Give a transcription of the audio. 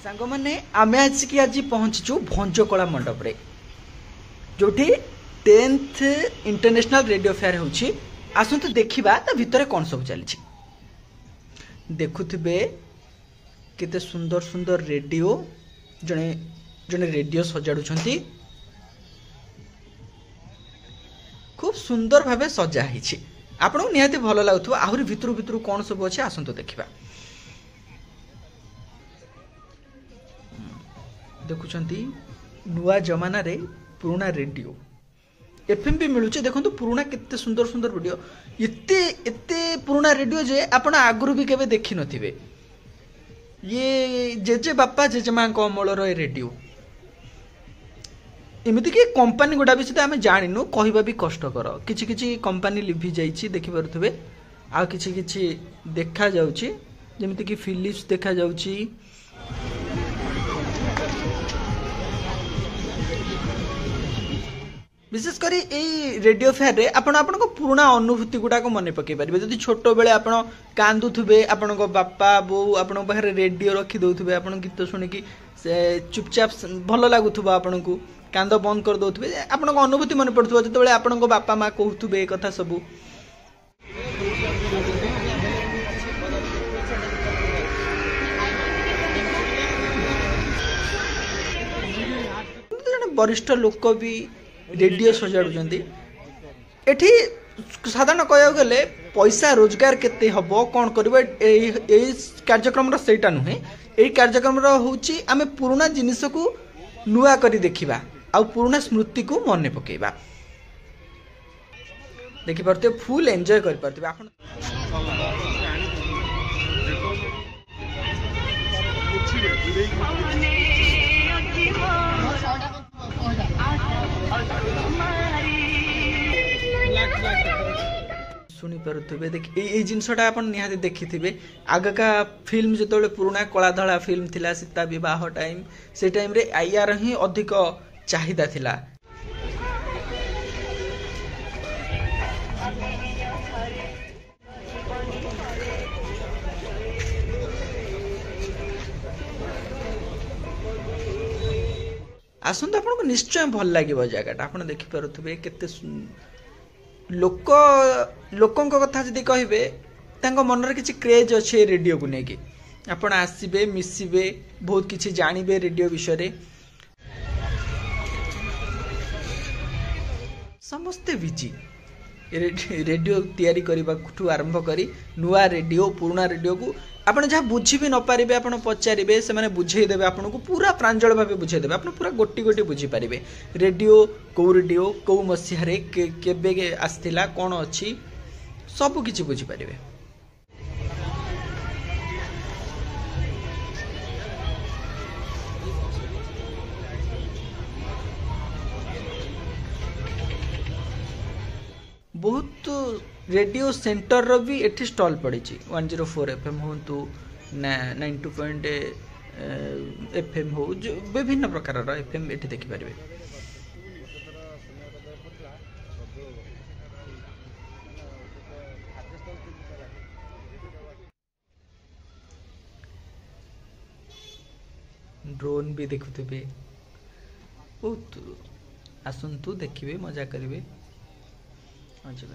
सांग मैंने आम आज पहुंचीचु भंजकला मंडप रे जो 10th इंटरनेशनल रेडियो फेयर होची आसतु देखिबा ता भितर कौन सब चली देखुथिबे केते सुंदर सुंदर रेडियो जने जने रेडियो सजाडुछंती खूब सुंदर भावे सजा हिची आपन निहाती भलो लागुथबो आहुरी भितरु भितरु कौन सब अछि आसतु देखिबा देखुछंती नुआ जमाना रे पुराना रेडियो एफएम भी मिलुचे देखंतु पुराना केते सुंदर सुंदर रेडियो इत्ते इत्ते पुराना रेडियो जे आपण आगुरु भी केबे देखि नथिबे ये जेजे बापा जेजे मां को अमलर रेडियो एमिति कि कंपनी गुडा भी से आम जानिनु कहबा भी कष्टकर किछि किछि कंपनी लिभि जाइछि देखि परथुबे आ किछि किछि देखा जाउछि जेमिति कि फिलिप्स देखा जाउछि विशेषकर यही रेडियो फेयर रे आपण आपण को पुराना अनुभूति गुडा को मन पकई पारे जदि छोट बेले आपण कांदुथुबे आपण बापा बो आपण पाखे रेडियो रखी दउथुबे आपण गीत शुणिकी से चुपचाप भल लागुथुबा आपण को कांद बंद कर दउथुबे आपण को अनुभूति मन पड़थुबा जते आपण को बापा माँ कहथुबे ए कथा सबू वरिष्ठ लोक भी रेडियो सजाड़ुचंती एठी साधारण कह गले पैसा रोजगार केते हबो कौन करबो ए कार्यक्रम रो सेटा नुहे ए कार्यक्रम रो होची आमे पुराना जिनिस को नुआ करी देखिबा आ पुराना स्मृति को मन पकेबा देखि परते फुल एन्जॉय कर परते आपण शुणी पारे देख ये जिनसटा आप निहाती देखी आगका फिल्म जो पुराना कला धला फिल्म थिला सीता विवाह टाइम से टाइम रे यार ही अधिक चाहिदा थिला आसंत आपको निश्चय भल लगे जगह आप देखिपे केते लोक लोकों कथा जदि कहे मन रे किछि क्रेज अच्छे रेडियो को लेकिन आपण आसबे मिसबे बहुत किछि जानबे रेडियो विषय रे समस्ते बिजी रेडियो तैयारी करने आरंभ करी नुआ रेडियो पुराना रेडियो को आपन जहाँ बुझी भी न पारे आपन पचारे से मैंने बुझेदेवे आपन को पूरा प्रांजल भाव बुझेदेवे आप पूरा गोटी गोटी बुझीपारे रेडियो कौ मसीह केबे आसला कौन अच्छी सब किछि बुझीपारे बहुत रेडियो सेंटर रो भी एठी स्टॉल पड़ी 104 FM हो तो 92 FM हो जो विभिन्न प्रकार रो FM एठी देखि पारिबे ड्रोन भी देखुथिबे बहुत आसंतु देखिबे मजा करिवे अच्छा